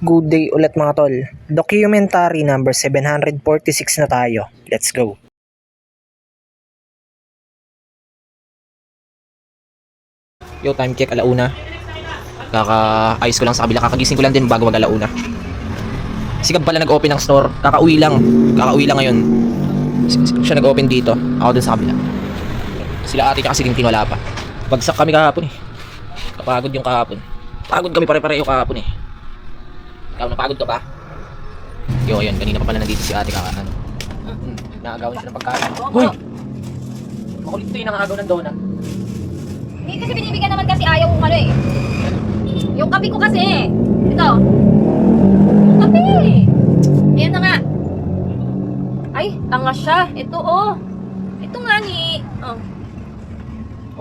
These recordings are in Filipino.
Good day ulit mga tol. Documentary number 746 na tayo. Let's go. Yo, time check, alauna. Kaka-ayos ko lang sa kabila. Kakagising ko lang din bago mag alauna. Sigab pala nag-open ng store. Kakauwi lang ngayon. Siya nag-open dito. Ako dun sa kabila. Sila ate kasi din wala pa. Bagsak kami kahapon eh. Kapagod yung kahapon. Pagod kami pare-pareho kahapon eh. Ikaw, napagod ka pa? Yo, ayun, kanina pa pala nandito si ate kakaano. Naagawan siya ng pagkain. Hoy! Makulit to yung nangagaw ng donut. Hindi kasi binibigyan naman kasi ayaw kung ano eh. Yung kape ko kasi. Ito. Yung kape. Ayan na nga. Ay, tanga siya. Ito oh. Ito nga ni. Oh.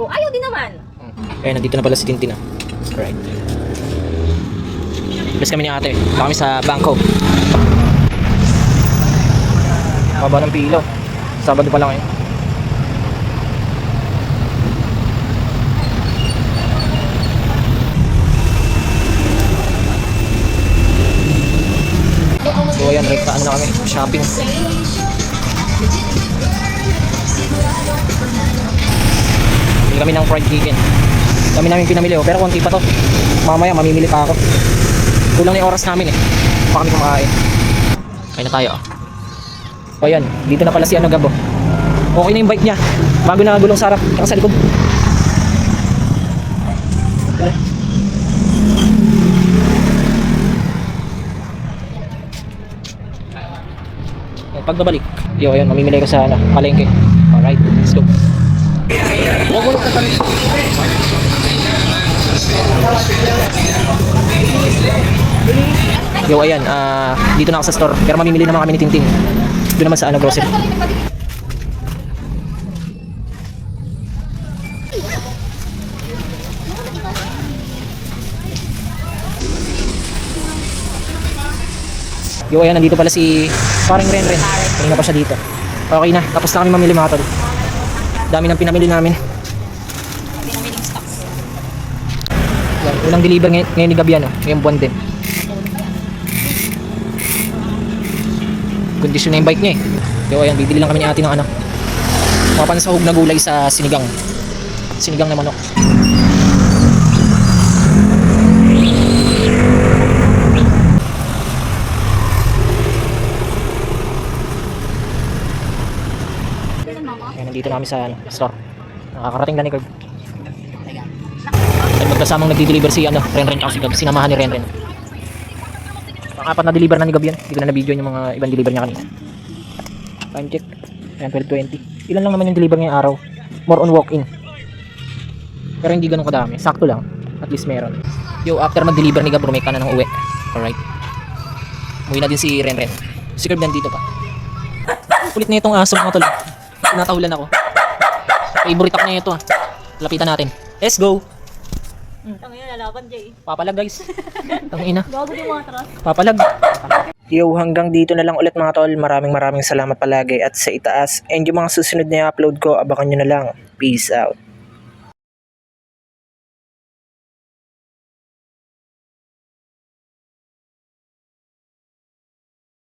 Oh, ayaw din naman. Ayun, nandito na pala si Tintin ah. Alright. Plus kami ni ate. Baka kami sa bangko. Haba ng pilo. Sabado pa lang ngayon. So ayan, right na kami. Shopping. Bili kami ng fried chicken. Kami namin pinamili oh. Pero konti pa to. Mamaya mamimili pa ako. Kulang na yung oras namin eh. Pa kami kumakain. Kain na tayo oh. O ayan, dito na pala si ano Gabo. Okay na yung bike niya. Bago na gulong sa harap, sa likod. Pagbabalik, yo ayun, mamimili ko sa ano, palengke. Alright, let's go. Yo ayan, dito na ako sa store. Pero mamimili naman kami ni Tintin. Doon naman sa ano, grocery. Yo ayan, nandito pala si paring Renren. Kanina pa siya dito. Okay na, tapos na kami mamili mga tol. Dami ng pinamili namin. Pinamiling stocks. Unang deliver ngayon ni Gabi ano, ngayong buwan din. Kondisyon na yung bike niya eh. Yo ayan, bibili lang kami ni ate ng ano, mga pansahog na gulay sa sinigang na manok. Ayan, nandito na kami sa ano, store. Nakakarating na ni Gab. At magkasamang nagdi-deliver si ano, Renren at si Gab. Sinamahan ni Renren. Pang-apat na deliver na ni Gab yan. Hindi ko na na-video yung mga ibang deliver niya kanina. Time check. Ayan, 12:20. Ilan lang naman yung deliver ngayong araw. More on walk-in. Pero hindi ganun kadami. Sakto lang. At least meron. Yo, after mag-deliver ni Gab, rumay ka na ng uwi. Alright. Umuwi na din si Renren. Si Gab nandito pa. Kulit na itong aso mga tol. Tinatahulan ako. Favorite ako na ito ah. Lapitan natin. Let's go! Tangina, lalaban Jay. Papalag guys. Tangina. Gago yung mga tras. Papalag. Yo, hanggang dito na lang ulit mga tol. Maraming salamat palagi at sa itaas. And yung mga susunod na i-upload ko, abangan nyo na lang. Peace out.